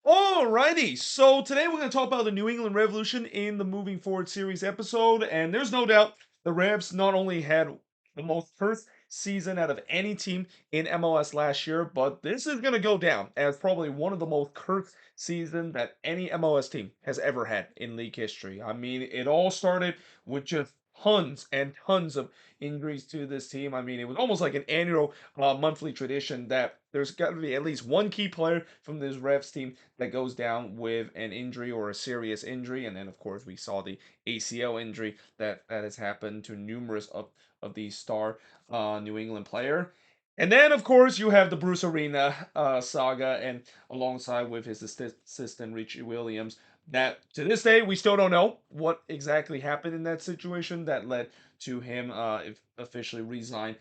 Alrighty, so today we're going to talk about the New England Revolution in the Moving Forward series episode, and there's no doubt the Revs not only had the most cursed season out of any team in MLS last year, but this is going to go down as probably one of the most cursed seasons that any MLS team has ever had in league history. I mean, it all started with just tons and tons of injuries to this team. I mean, it was almost like an annual monthly tradition that there's got to be at least one key player from this Revs team that goes down with an injury or a serious injury. And then, of course, we saw the ACL injury that has happened to numerous of these star New England player. And then, of course, you have the Bruce Arena saga, and alongside with his assistant Richie Williams, that to this day we still don't know what exactly happened in that situation that led to him officially resign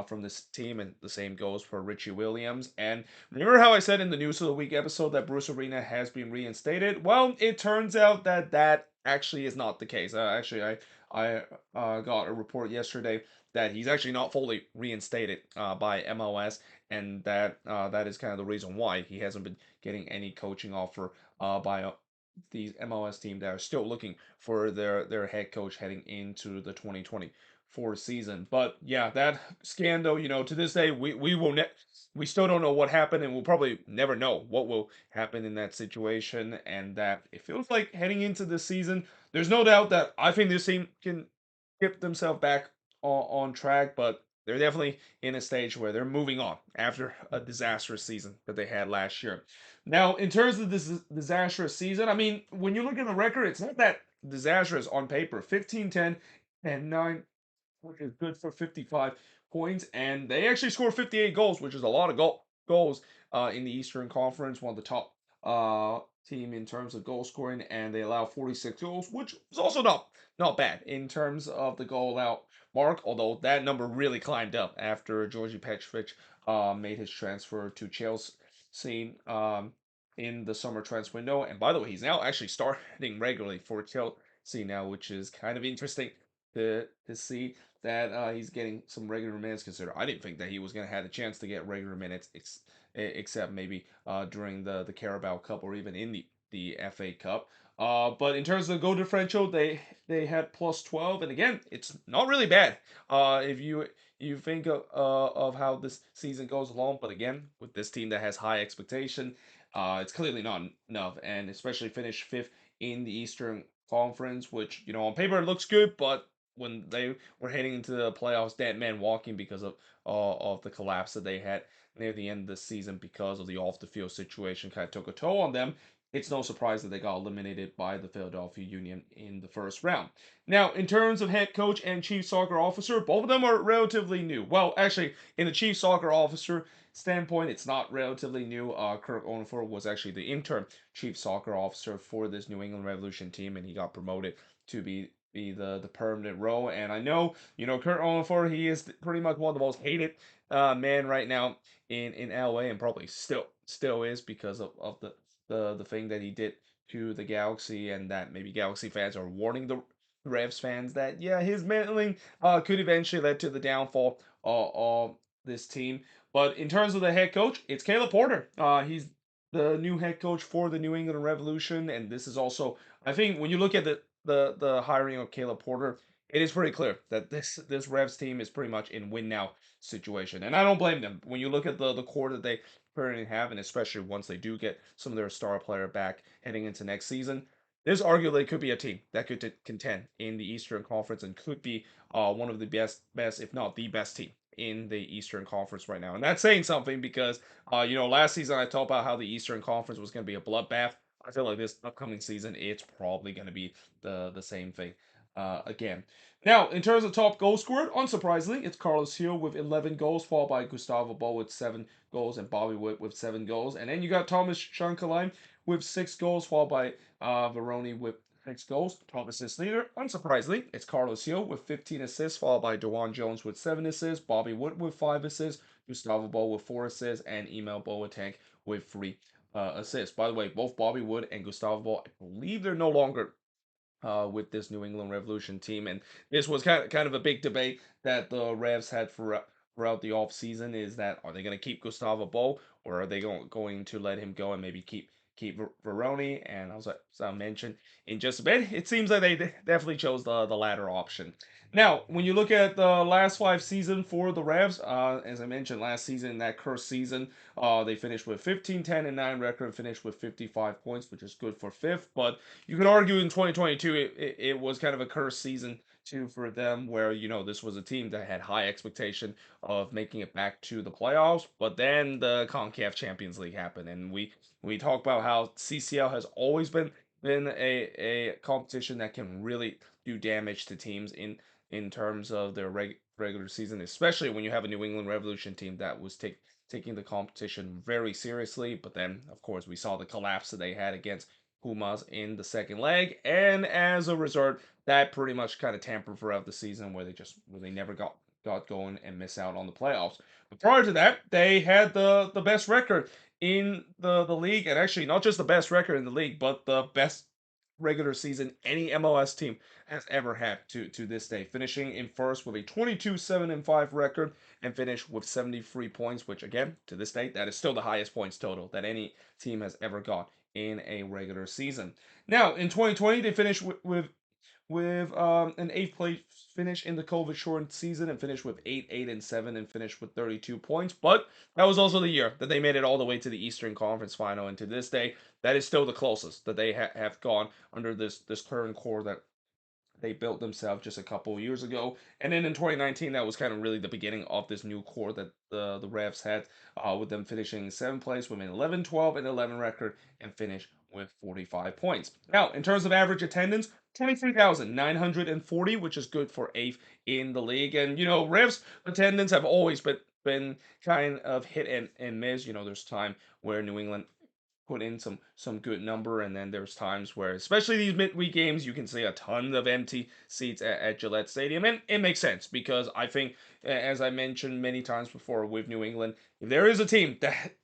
from this team, and the same goes for Richie Williams. And remember how I said in the News of the Week episode that Bruce Arena has been reinstated? Well, it turns out that that actually is not the case. I got a report yesterday that he's actually not fully reinstated by MLS, and that is kind of the reason why he hasn't been getting any coaching offer by these MLS teams that are still looking for their head coach heading into the 2024 season. But yeah, that scandal, to this day we still don't know what happened, and we'll probably never know what will happen in that situation. And that it feels like heading into this season, there's no doubt that I think this team can get themselves back on track, but they're definitely in a stage where they're moving on after a disastrous season that they had last year. Now, in terms of this disastrous season, I mean, when you look at the record, it's not that disastrous on paper. 15-10 and 9, which is good for 55 points. And they actually scored 58 goals, which is a lot of goals in the Eastern Conference, one of the top team in terms of goal scoring. And they allow 46 goals, which is also not bad in terms of the goal out mark, although that number really climbed up after Georgi Petrovic made his transfer to Chelsea in the summer transfer window. And by the way, he's now actually starting regularly for Chelsea now, which is kind of interesting to see that he's getting some regular minutes. Consider I didn't think that he was going to have a chance to get regular minutes, except maybe during the Carabao Cup or even in the FA Cup. But in terms of goal differential, they had plus 12, and again, it's not really bad. If you think of how this season goes along, but again, with this team that has high expectation, it's clearly not enough, and especially finish fifth in the Eastern Conference, which on paper looks good, but when they were heading into the playoffs, dead man walking because of the collapse that they had near the end of the season because of the off the field situation kind of took a toll on them. It's no surprise that they got eliminated by the Philadelphia Union in the first round. Now, in terms of head coach and chief soccer officer, both of them are relatively new. Well, actually, in the chief soccer officer standpoint, it's not relatively new. Kirk Owenfor was actually the interim chief soccer officer for this New England Revolution team, and he got promoted to be the permanent role. And I know, Kurt Owenfor, he is pretty much one of the most hated man right now in LA, and probably still is because of the thing that he did to the Galaxy, and that maybe Galaxy fans are warning the Revs fans that yeah, his meddling could eventually lead to the downfall of this team. But in terms of the head coach, it's Caleb Porter. He's the new head coach for the New England Revolution, and this is also, I think, when you look at the hiring of Caleb Porter, it is pretty clear that this Revs team is pretty much in win now situation, and I don't blame them. When you look at the core that they currently have, and especially once they do get some of their star player back heading into next season, this arguably could be a team that could contend in the Eastern Conference and could be one of the best, if not the best team in the Eastern Conference right now. And that's saying something because, last season I talked about how the Eastern Conference was going to be a bloodbath. I feel like this upcoming season, it's probably going to be the same thing again. Now, in terms of top goal scorer, unsurprisingly, it's Carlos Hill with 11 goals, followed by Gustavo Bo with 7 goals, and Bobby Witt with 7 goals. And then you got Thomas Shankaline with 6 goals, followed by Veroni with 6 goals. Top assist leader, unsurprisingly, it's Carlos Hill with 15 assists, followed by Dewan Jones with 7 assists, Bobby Wood with 5 assists, Gustavo Bo with 4 assists, and Emil Boateng with 3 assists. By the way, both Bobby Wood and Gustavo Bo, I believe they're no longer with this New England Revolution team. And this was kind of a big debate that the Revs had throughout the offseason is that are they going to keep Gustavo Bo or are they going to let him go and maybe keep keep Veroni, and as I mentioned in just a bit, it seems like they definitely chose the latter option. Now, when you look at the last five seasons for the Revs, as I mentioned last season, that cursed season, they finished with 15-10-9 record, and finished with 55 points, which is good for fifth. But you can argue in 2022 it was kind of a cursed season too for them, where this was a team that had high expectation of making it back to the playoffs, but then the CONCACAF Champions League happened, and we talk about how CCL has always been a competition that can really do damage to teams in terms of their regular season, especially when you have a New England Revolution team that was taking the competition very seriously. But then, of course, we saw the collapse that they had against Pumas in the second leg, and as a result, that pretty much kind of tampered throughout the season, where they never got going and miss out on the playoffs. But prior to that, they had the best record in the league, and actually not just the best record in the league, but the best regular season any MLS team has ever had to this day, finishing in first with a 22-7-5 record and finished with 73 points, which again, to this day, that is still the highest points total that any team has ever got in a regular season. Now, in 2020, they finished with an eighth place finish in the COVID shortened season and finished with 8-8-7 and finished with 32 points. But that was also the year that they made it all the way to the Eastern Conference final, and to this day, that is still the closest that they have gone under this current core that they built themselves just a couple of years ago. And then in 2019, that was kind of really the beginning of this new core that the Revs had, with them finishing seventh place with an 11-12-11 record and finish with 45 points. Now, in terms of average attendance, 23,940, which is good for eighth in the league. And, Revs attendance have always been kind of hit and miss. There's time where New England put in some good number, and then there's times where, especially these midweek games, you can see a ton of empty seats at Gillette Stadium, and it makes sense because I think, as I mentioned many times before with New England, if there is a team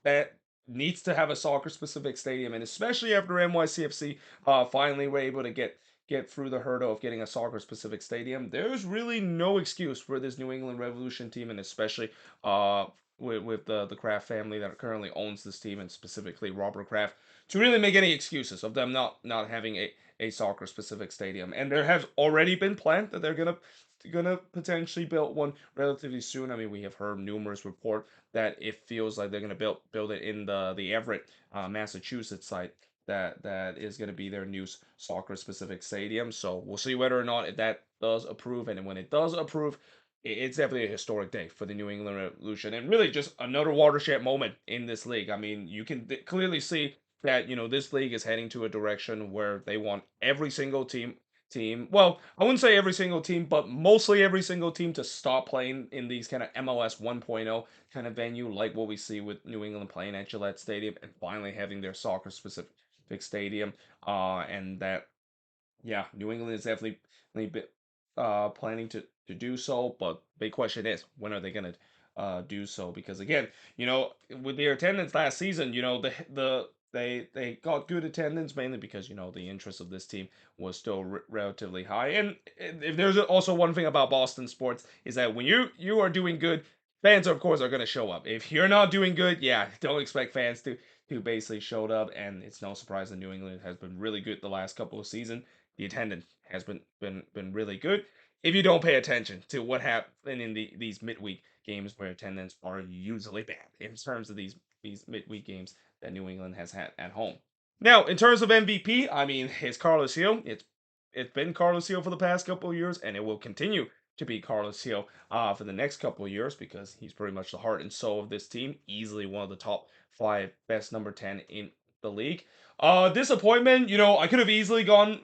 that needs to have a soccer specific stadium, and especially after NYCFC finally were able to get through the hurdle of getting a soccer specific stadium, there's really no excuse for this New England Revolution team, and especially with the Kraft family that currently owns this team, and specifically Robert Kraft, to really make any excuses of them not having a soccer specific stadium. And there has already been planned that they're gonna potentially build one relatively soon. I mean, we have heard numerous report that it feels like they're gonna build it in the Everett, Massachusetts site. That is going to be their new soccer specific stadium. So we'll see whether or not if that does approve, and when it does approve, it's definitely a historic day for the New England Revolution, and really just another watershed moment in this league. I mean, you can clearly see that this league is heading to a direction where they want every single team. Well, I wouldn't say every single team, but mostly every single team to stop playing in these kind of MLS 1.0 kind of venue, like what we see with New England playing at Gillette Stadium, and finally having their soccer specific stadium. And that, yeah, New England is definitely planning to do so, but big question is, when are they gonna do so? Because again, with their attendance last season, they got good attendance, mainly because the interest of this team was still relatively high. And if there's also one thing about Boston sports, is that when you are doing good, fans of course are going to show up. If you're not doing good, yeah, don't expect fans to basically showed up. And it's no surprise that New England has been really good the last couple of seasons. The attendance has been really good. If you don't pay attention to what happened in these midweek games, where attendance are usually bad in terms of these midweek games that New England has had at home. Now, in terms of MVP, I mean, it's Carlos Hill. It's been Carlos Hill for the past couple of years, and it will continue to be Carlos Hill for the next couple of years, because he's pretty much the heart and soul of this team. Easily one of the top five best number 10 in the league. Disappointment. I could have easily gone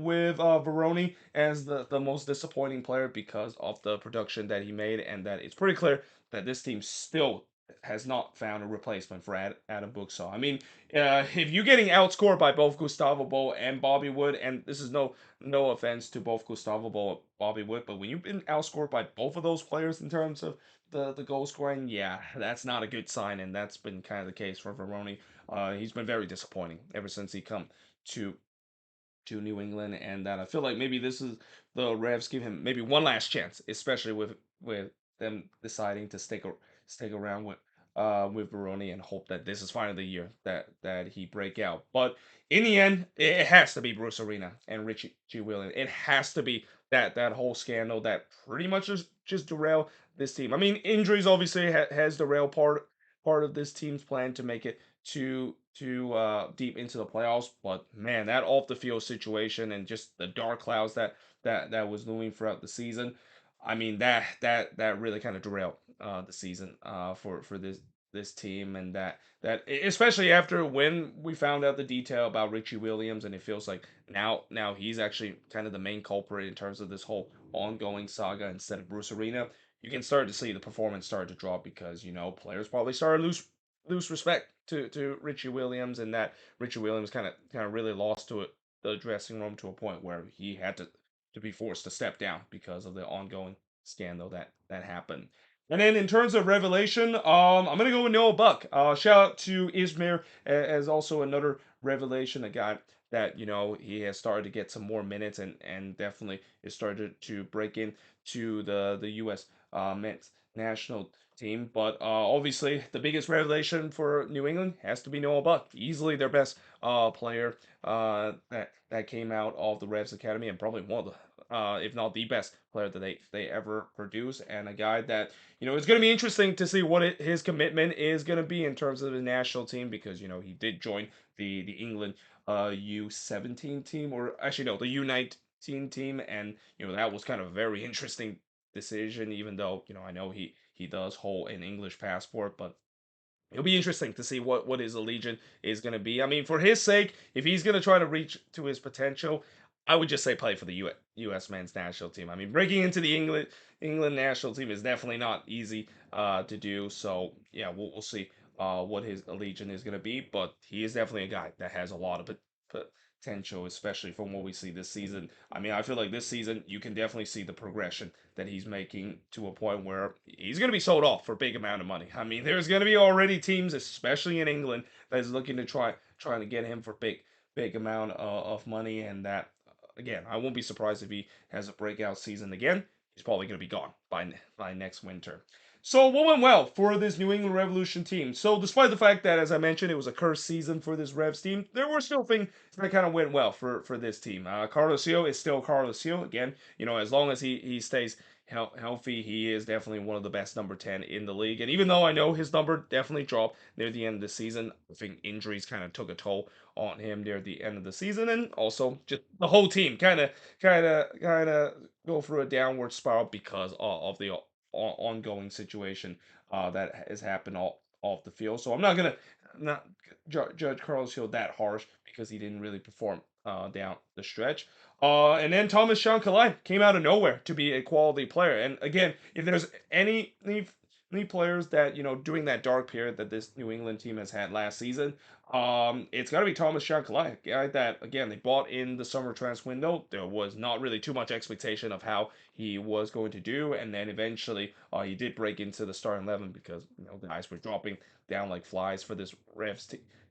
with Veroni as the most disappointing player because of the production that he made, and that it's pretty clear that this team still has not found a replacement for Adam Buxall. I mean, if you're getting outscored by both Gustavo Bo and Bobby Wood, and this is no offense to both Gustavo Bo and Bobby Wood, but when you've been outscored by both of those players in terms of the goal scoring, yeah, that's not a good sign, and that's been kind of the case for Veroni. He's been very disappointing ever since he come to New England, and that I feel like maybe this is the Revs give him maybe one last chance, especially with them deciding to stick around with Baroni and hope that this is finally the year that he break out. But in the end, it has to be Bruce Arena and Richie G. Williams. It has to be that whole scandal that pretty much just derail this team. I mean, injuries obviously has derailed part of this team's plan to make it too deep into the playoffs. But man, that off the field situation and just the dark clouds that was looming throughout the season. I mean that really kind of derailed the season for this team, and especially after when we found out the detail about Richie Williams, and it feels like now he's actually kind of the main culprit in terms of this whole ongoing saga instead of Bruce Arena. You can start to see the performance start to drop because players probably started to lose respect to Richie Williams, and that Richie Williams kind of really lost to it the dressing room to a point where he had to be forced to step down because of the ongoing scandal that happened. And then in terms of revelation, I'm gonna go with Noah Buck. Shout out to Izmir as also another revelation, a guy that he has started to get some more minutes and definitely is started to break into the U.S. Men's national team. But obviously, the biggest revelation for New England has to be Noah Buck, easily their best player that came out of the Revs Academy, and probably one of the, if not the best player that they ever produce, and a guy that it's going to be interesting to see what his commitment is going to be in terms of the national team because he did join the England U17 team, or actually no, the U19 team, and that was kind of a very interesting decision, even though I know he does hold an English passport, but it'll be interesting to see what his allegiance is going to be. I mean, for his sake, if he's going to try to reach to his potential, I would just say play for the U.S. men's national team. I mean, breaking into the England national team is definitely not easy to do. So yeah, we'll see what his allegiance is going to be, but he is definitely a guy that has a lot of potential, especially from what we see this season. I mean, I feel like this season you can definitely see the progression that he's making to a point where he's going to be sold off for a big amount of money. I mean, there's going to be already teams, especially in England, that is looking to trying to get him for big amount of money, and that again, I won't be surprised if he has a breakout season again. He's probably going to be gone by next winter. So what went well for this New England Revolution team? So despite the fact that, as I mentioned, it was a cursed season for this Revs team, there were still things that kind of went well for this team. Carlos Gio is still Carlos Gio. Again, as long as he stays healthy, he is definitely one of the best number 10 in the league. And even though I know his number definitely dropped near the end of the season, I think injuries kind of took a toll on him near the end of the season, and also just the whole team kind of go through a downward spiral because of the ongoing situation that has happened all off the field. So I'm not gonna not judge Carlos Hill that harsh because he didn't really perform down the stretch. And then Thomas Shankali came out of nowhere to be a quality player. And again, if there's any players that during that dark period that this New England team has had last season, it's got to be Thomas Shankali, guy that again they bought in the summer transfer window. There was not really too much expectation of how he was going to do, and then eventually he did break into the starting 11 because the guys were dropping down like flies for this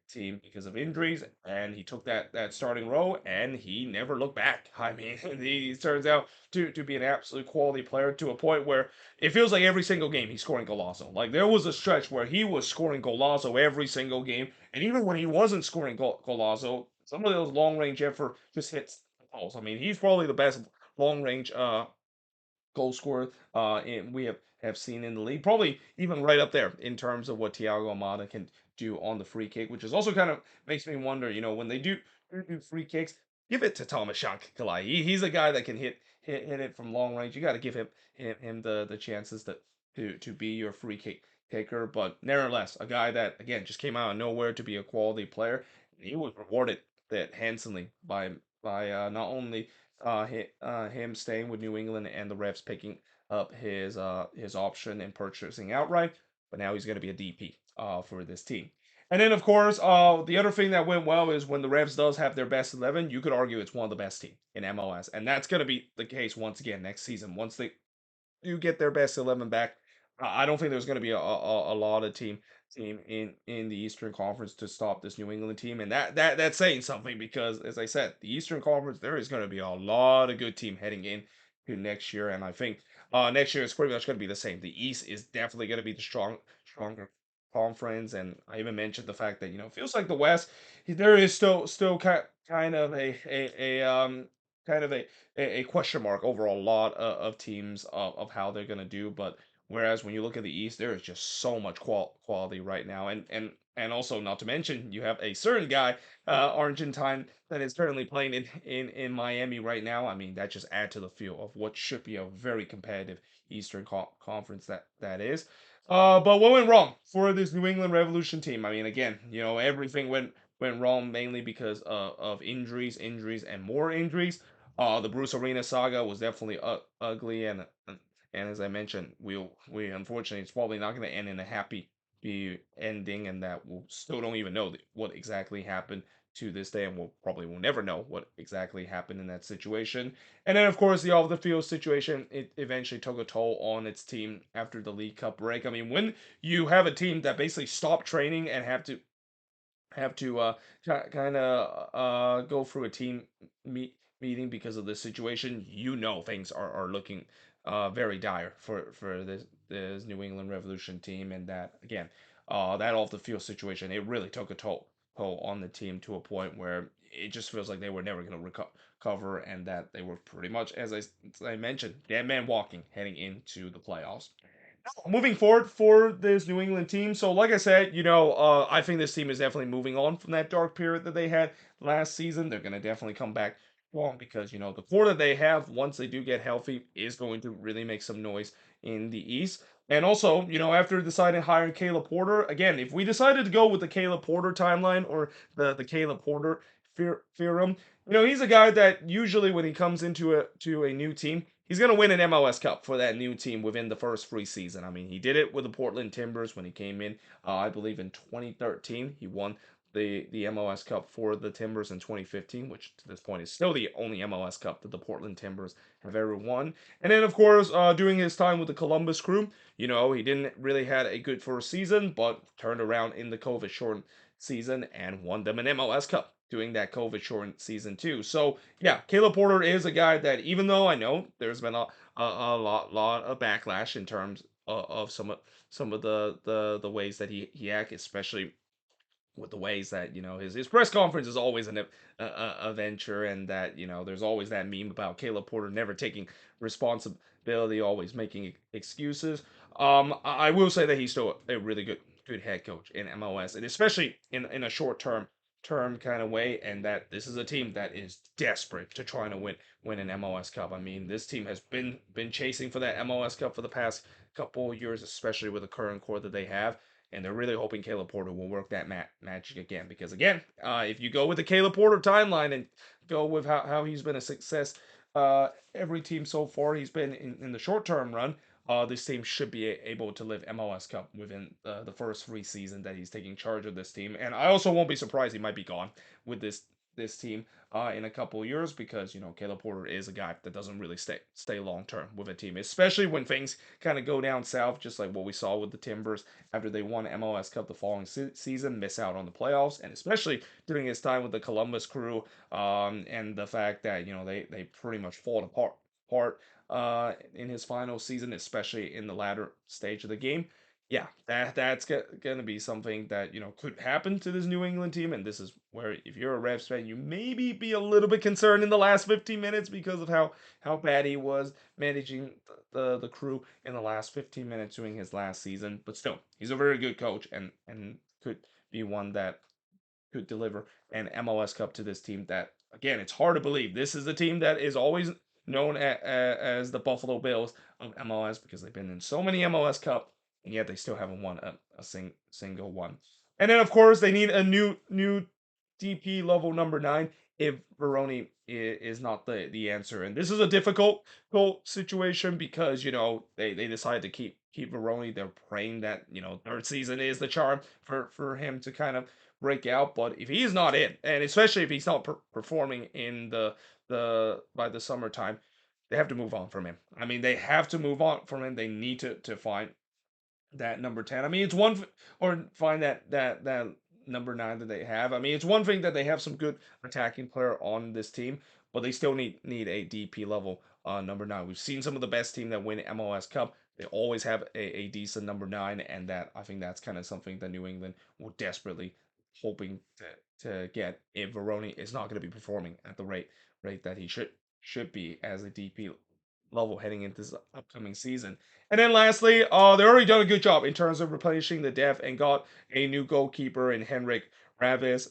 team because of injuries, and he took that starting role and he never looked back. I mean, he turns out to be an absolute quality player to a point where it feels like every single game he's scoring golazo. Like there was a stretch where he was scoring golazo every single game, and even when he wasn't scoring golazo, some of those long range effort just hits balls. I mean, he's probably the best long range goal scorer and we have seen in the league. Probably even right up there in terms of what Thiago Almada can do on the free kick, which is also kind of makes me wonder, when they do free kicks, give it to Thomas Shankar. He's a guy that can hit it from long range. You got to give him the chances to be your free kick taker. But nevertheless, a guy that again just came out of nowhere to be a quality player. He was rewarded that handsomely by not only him staying with New England and the Revs picking up his option and purchasing outright, but now he's going to be a DP for this team. And then, of course, the other thing that went well is when the Revs does have their best 11, you could argue it's one of the best team in MLS, and that's going to be the case once again next season. Once they do get their best 11 back, I don't think there's going to be a lot of team in the Eastern Conference to stop this New England team, and that's saying something because, as I said, the Eastern Conference there is going to be a lot of good team heading in to next year, and I think next year is pretty much going to be the same. The East is definitely going to be the stronger conference, and I even mentioned the fact that it feels like the West, there is still kind of a kind of a question mark over a lot of teams of how they're gonna do. But whereas when you look at the East, there is just so much quality right now, and also not to mention you have a certain guy, Argentine, that is currently playing in Miami right now. I mean, that just add to the feel of what should be a very competitive Eastern Conference that is. But what went wrong for this New England Revolution team? I mean, again, everything went wrong mainly because of injuries, and more injuries. The Bruce Arena saga was definitely ugly, and as I mentioned, we unfortunately it's probably not going to end in a happy ending, and that we still don't even know what exactly happened to this day, and we'll probably will never know what exactly happened in that situation. And then, of course, the off the field situation, it eventually took a toll on its team after the League Cup break. I mean, when you have a team that basically stopped training and have to kind of go through a team meeting because of this situation, things are looking very dire for this New England Revolution team, and that again, that off the field situation, it really took a toll on the team to a point where it just feels like they were never going to recover, and that they were pretty much, as I mentioned, dead man walking heading into the playoffs. Moving forward for this New England team. So, like I said, I think this team is definitely moving on from that dark period that they had last season. They're going to definitely come back strong because, the core that they have, once they do get healthy, is going to really make some noise in the East. And also, after deciding hiring Caleb Porter, again, if we decided to go with the Caleb Porter timeline or the Caleb Porter theorem, he's a guy that usually when he comes into a new team, he's going to win an MLS Cup for that new team within the first preseason. I mean, he did it with the Portland Timbers when he came in, I believe in 2013. He won the MLS Cup for the Timbers in 2015, which to this point is still the only MLS Cup that the Portland Timbers have ever won. And then, of course, during his time with the Columbus Crew, he didn't really had a good first season, but turned around in the COVID shortened season and won them an MLS Cup doing that COVID shortened season too. So yeah, Caleb Porter is a guy that, even though I know there's been a lot of backlash in terms of some of the ways that he acts, especially with the ways that his press conference is always a venture, and that there's always that meme about Caleb Porter never taking responsibility, always making excuses. I will say that he's still a really good head coach in MLS, and especially in a short term kind of way, and that this is a team that is desperate to try to win an MLS Cup. I mean, this team has been chasing for that MLS Cup for the past couple of years, especially with the current core that they have, and they're really hoping Caleb Porter will work that magic again. Because again, if you go with the Caleb Porter timeline and go with how he's been a success, every team so far he's been in the short term run, this team should be able to live MLS Cup within the first three seasons that he's taking charge of this team. And I also won't be surprised he might be gone with this team in a couple of years, because Caleb Porter is a guy that doesn't really stay long term with a team, especially when things kind of go down south, just like what we saw with the Timbers after they won MLS Cup the following season, miss out on the playoffs, and especially during his time with the Columbus Crew, and the fact that they pretty much fall apart in his final season, especially in the latter stage of the game. Yeah, that's gonna be something that could happen to this New England team, and this is where, if you're a Revs fan, you maybe be a little bit concerned in the last 15 minutes because of how bad he was managing the Crew in the last 15 minutes during his last season. But still, he's a very good coach, and could be one that could deliver an MLS Cup to this team. That, again, it's hard to believe this is a team that is always known as the Buffalo Bills of MLS, because they've been in so many MLS Cup, and yet they still haven't won a single one. And then, of course, they need a new DP level number 9 if Veroni is not the answer. And this is a difficult situation because they decided to keep Veroni. They're praying that third season is the charm for him to kind of break out. But if he's not in, and especially if he's not performing in the by the summertime, they have to move on from him. I mean, they have to move on from him. They need to find that number 10. I mean, it's or find that number 9 that they have. I mean, it's one thing that they have some good attacking player on this team, but they still need a DP level number 9. We've seen some of the best team that win MLS Cup. They always have a decent number nine, and that I think that's kind of something that New England will desperately hoping to get if Veroni is not going to be performing at the rate that he should be as a DP level heading into this upcoming season. And then lastly, they already done a good job in terms of replenishing the depth and got a new goalkeeper in Henrik Ravis.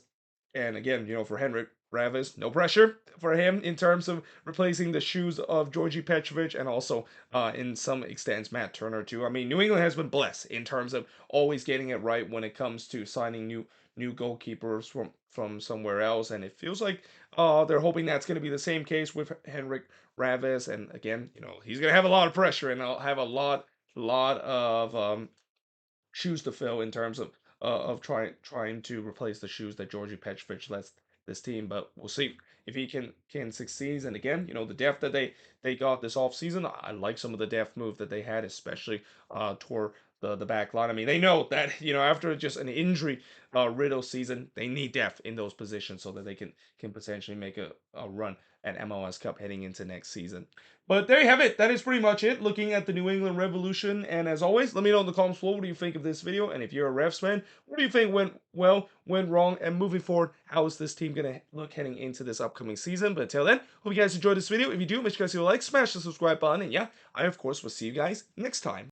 And again, for Henrik Ravis, no pressure for him in terms of replacing the shoes of Georgi Petrovic and also in some extents Matt Turner too. I mean, New England has been blessed in terms of always getting it right when it comes to signing new goalkeepers from somewhere else, and it feels like they're hoping that's going to be the same case with Henrik Ravis. And again, he's going to have a lot of pressure and I'll have a lot of shoes to fill in terms of trying to replace the shoes that Georgi Petrovic left this team. But we'll see if he can succeed. And again, the depth that they got this offseason, I like some of the depth move that they had, especially toward the back line. I mean, they know that after just an injury riddle season, they need depth in those positions so that they can potentially make a run at MLS Cup heading into next season. But there you have it. That is pretty much it. Looking at the New England Revolution. And as always, let me know in the comments below what do you think of this video. And if you're a Revs fan, what do you think went well, went wrong, and moving forward, how is this team going to look heading into this upcoming season? But until then, hope you guys enjoyed this video. If you do, make sure you guys hit a like, smash the subscribe button. And yeah, I of course will see you guys next time.